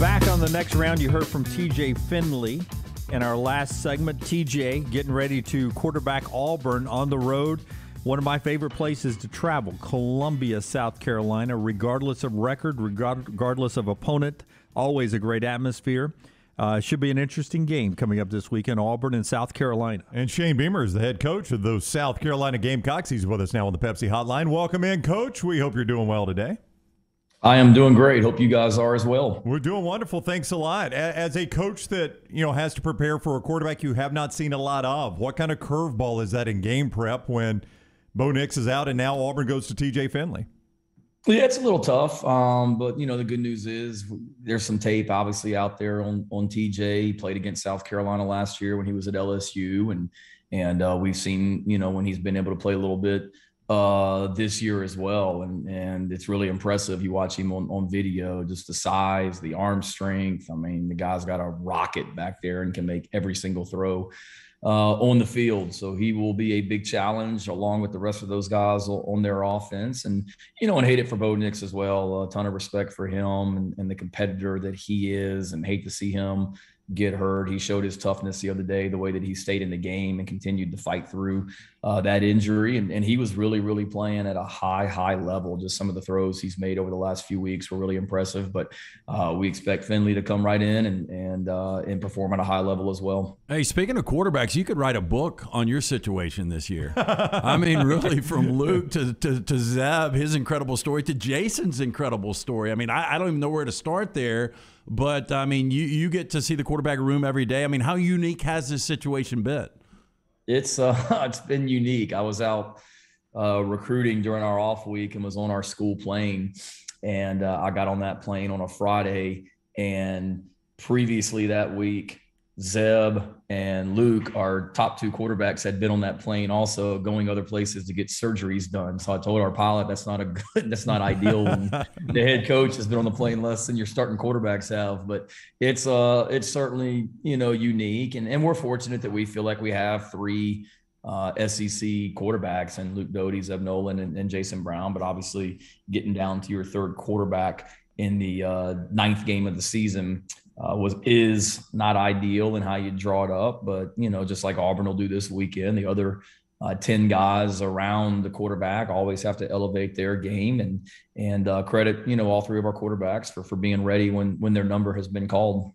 Back on the next round, you heard from TJ Finley. In our last segment, TJ getting ready to quarterback Auburn on the road. One of my favorite places to travel, Columbia, South Carolina, regardless of record, regardless of opponent, always a great atmosphere. Should be an interesting game coming up this weekend, Auburn and South Carolina. And Shane Beamer is the head coach of those South Carolina Gamecocks. He's with us now on the Pepsi Hotline. Welcome in, Coach. We hope you're doing well today. I am doing great. Hope you guys are as well. We're doing wonderful. Thanks a lot. As a coach that has to prepare for a quarterback you have not seen a lot of, what kind of curveball is that in game prep when Bo Nix is out and now Auburn goes to TJ Finley? Yeah, it's a little tough, but the good news is there's some tape obviously out there on TJ. He played against South Carolina last year when he was at LSU, and we've seen when he's been able to play a little bit this year as well, and it's really impressive. You watch him on video, just the size, the arm strength. I mean, the guy's got a rocket back there and can make every single throw on the field. So he will be a big challenge along with the rest of those guys on their offense. And hate it for Bo Nix as well. A ton of respect for him and the competitor that he is, and hate to see him get hurt. He showed his toughness the other day, the way that he stayed in the game and continued to fight through that injury. And he was really, really playing at a high level. Just some of the throws he's made over the last few weeks were really impressive. But we expect Finley to come right in and perform at a high level as well. Hey, speaking of quarterbacks, you could write a book on your situation this year. I mean, really, from Luke to Zeb, his incredible story, to Jason's incredible story. I mean, I don't even know where to start there. But, I mean, you get to see the quarterback room every day. I mean, how unique has this situation been? It's been unique. I was out recruiting during our off week and was on our school plane. And I got on that plane on a Friday. And previously that week, Zeb and Luke, our top two quarterbacks, had been on that plane also going other places to get surgeries done. So I told our pilot that's not ideal when the head coach has been on the plane less than your starting quarterbacks have. But it's certainly unique, and we're fortunate that we feel like we have three SEC quarterbacks, and Luke Doty, Zeb Nolan, and Jason Brown. But obviously getting down to your third quarterback in the ninth game of the season is not ideal in how you draw it up. But, just like Auburn will do this weekend, the other 10 guys around the quarterback always have to elevate their game, and credit, all three of our quarterbacks for being ready when their number has been called.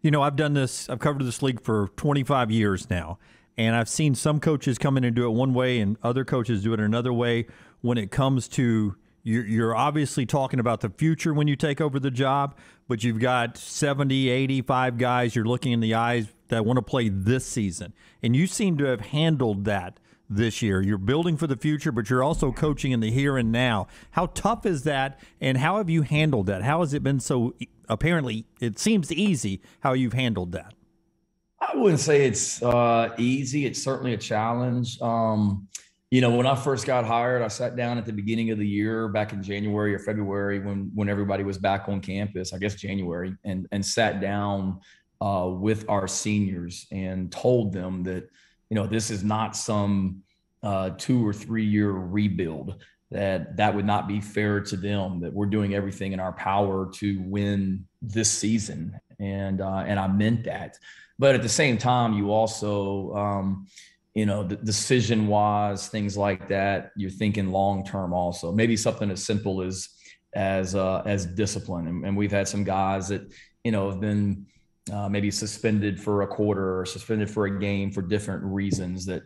I've covered this league for 25 years now, and I've seen some coaches come in and do it one way and other coaches do it another way. When it comes to you're obviously talking about the future when you take over the job, but you've got 70, 85 guys you're looking in the eyes that want to play this season. And you seem to have handled that this year. You're building for the future, but you're also coaching in the here and now. How tough is that, and how have you handled that? How has it been so – apparently it seems easy how you've handled that? I wouldn't say it's easy. It's certainly a challenge. When I first got hired, I sat down at the beginning of the year back in January or February when everybody was back on campus, I guess January, and sat down with our seniors and told them that, this is not some 2 or 3 year rebuild, that would not be fair to them, that we're doing everything in our power to win this season. And I meant that. But at the same time, you also, the decision-wise, things like that, you're thinking long-term also. Maybe something as simple as discipline. And we've had some guys that, have been maybe suspended for a quarter or suspended for a game for different reasons that,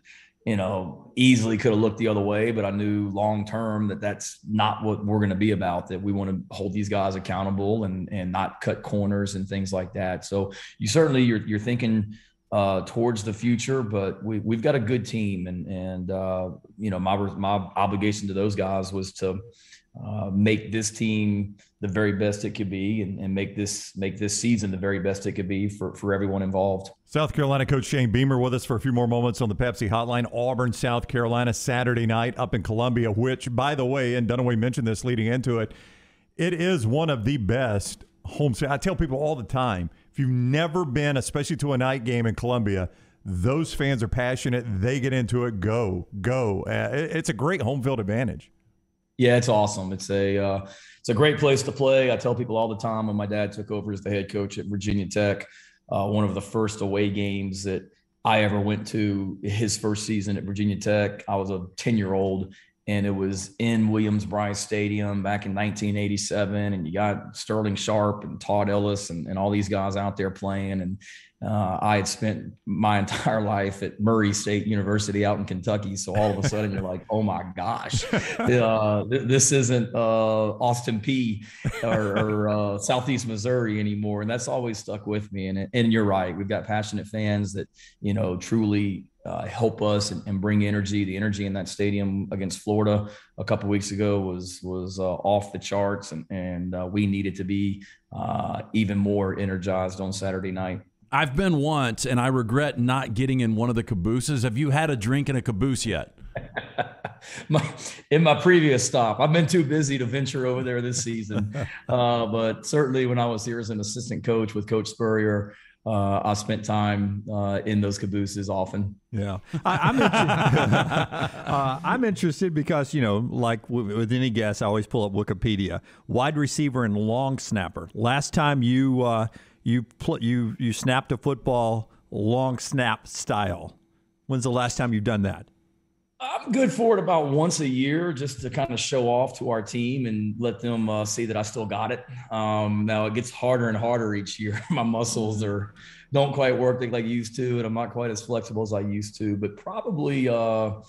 easily could have looked the other way. But I knew long-term that that's not what we're going to be about, that we want to hold these guys accountable and not cut corners and things like that. So you're thinking towards the future, but we've got a good team, and my obligation to those guys was to make this team the very best it could be, and make this season the very best it could be for everyone involved. South Carolina coach Shane Beamer with us for a few more moments on the Pepsi Hotline. Auburn, South Carolina, Saturday night up in Columbia, which, by the way, and Dunaway mentioned this leading into it, it is one of the best home. I tell people all the time, if you've never been, especially to a night game in Columbia, those fans are passionate. They get into it. Go. It's a great home field advantage. Yeah, it's awesome. It's a great place to play. I tell people all the time when my dad took over as the head coach at Virginia Tech, one of the first away games that I ever went to, his first season at Virginia Tech. I was a 10-year-old, and it was in Williams-Brice Stadium back in 1987. And you got Sterling Sharp and Todd Ellis and all these guys out there playing. And I had spent my entire life at Murray State University out in Kentucky. So all of a sudden you're like, oh my gosh, this isn't Austin P or Southeast Missouri anymore. And that's always stuck with me. And you're right. We've got passionate fans that, truly help us and bring energy. The energy in that stadium against Florida a couple of weeks ago was off the charts. And we needed to be even more energized on Saturday night. I've been once, and I regret not getting in one of the cabooses. Have you had a drink in a caboose yet? In my previous stop, I've been too busy to venture over there this season. But certainly when I was here as an assistant coach with Coach Spurrier, I spent time in those cabooses often. Yeah. I'm interested because, like with any guest, I always pull up Wikipedia. Wide receiver and long snapper. Last time you snapped a football long snap style. When's the last time you've done that? I'm good for it about once a year, just to kind of show off to our team and let them see that I still got it. Now it gets harder and harder each year. My muscles don't quite work like I used to, and I'm not quite as flexible as I used to. But probably, I'll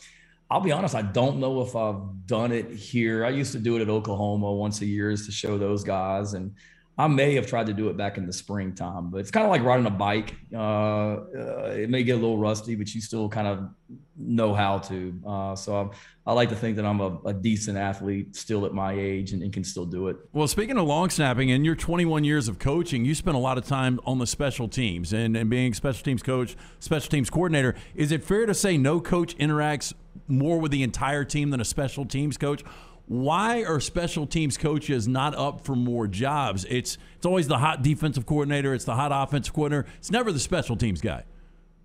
be honest, I don't know if I've done it here. I used to do it at Oklahoma once a year to show those guys, and I may have tried to do it back in the springtime, but it's kind of like riding a bike. It may get a little rusty, but you still kind of know how to. So I like to think that I'm a decent athlete still at my age and can still do it. Well, speaking of long snapping, in your 21 years of coaching, you spent a lot of time on the special teams and being special teams coach, special teams coordinator. Is it fair to say no coach interacts more with the entire team than a special teams coach? Why are special teams coaches not up for more jobs? It's always the hot defensive coordinator. It's the hot offensive coordinator. It's never the special teams guy.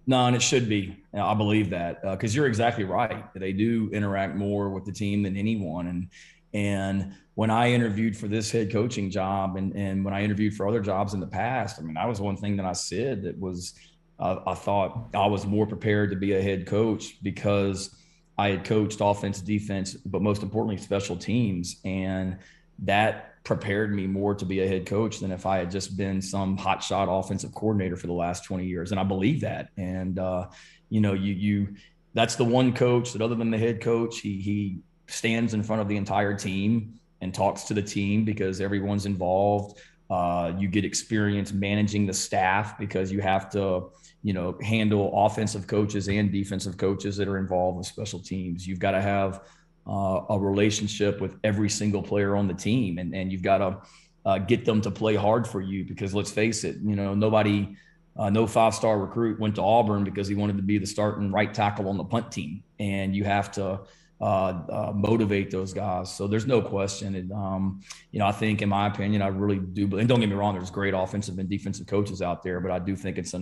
No, and it should be. I believe that because you're exactly right. They do interact more with the team than anyone. And when I interviewed for this head coaching job and when I interviewed for other jobs in the past, I mean, that was one thing that I said that was I thought I was more prepared to be a head coach because I had coached offense, defense, but most importantly, special teams. And that prepared me more to be a head coach than if I had just been some hotshot offensive coordinator for the last 20 years. And I believe that. And, that's the one coach that other than the head coach, he stands in front of the entire team and talks to the team because everyone's involved. You get experience managing the staff because you have to, handle offensive coaches and defensive coaches that are involved with special teams. You've got to have a relationship with every single player on the team, and you've got to get them to play hard for you because let's face it, nobody, no five-star recruit went to Auburn because he wanted to be the starting right tackle on the punt team, and you have to motivate those guys. So there's no question. And, I think in my opinion, I really do, and don't get me wrong, there's great offensive and defensive coaches out there, but I do think it's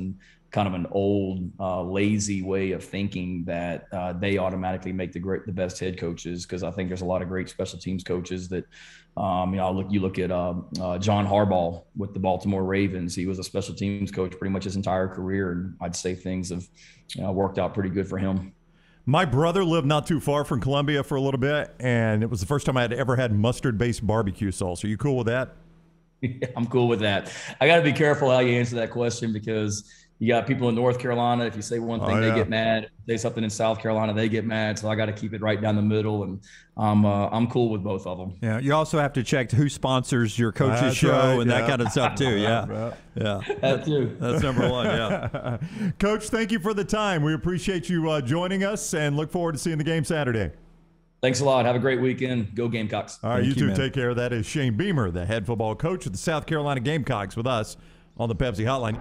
kind of an old, lazy way of thinking that they automatically make the best head coaches. Cause I think there's a lot of great special teams coaches that, you look at John Harbaugh with the Baltimore Ravens. He was a special teams coach pretty much his entire career. And I'd say things have worked out pretty good for him. My brother lived not too far from Columbia for a little bit, and it was the first time I had ever had mustard-based barbecue sauce. Are you cool with that? Yeah, I'm cool with that. I got to be careful how you answer that question because you got people in North Carolina. If you say one thing, they get mad. If you say something in South Carolina, they get mad. So I got to keep it right down the middle, and I'm cool with both of them. Yeah, you also have to check who sponsors your coach's show and that kind of stuff too. Yeah, yeah, that too. That's number one. Yeah, Coach, thank you for the time. We appreciate you joining us, and look forward to seeing the game Saturday. Thanks a lot. Have a great weekend. Go Gamecocks. All right, you too. Take care. That is Shane Beamer, the head football coach of the South Carolina Gamecocks, with us on the Pepsi Hotline.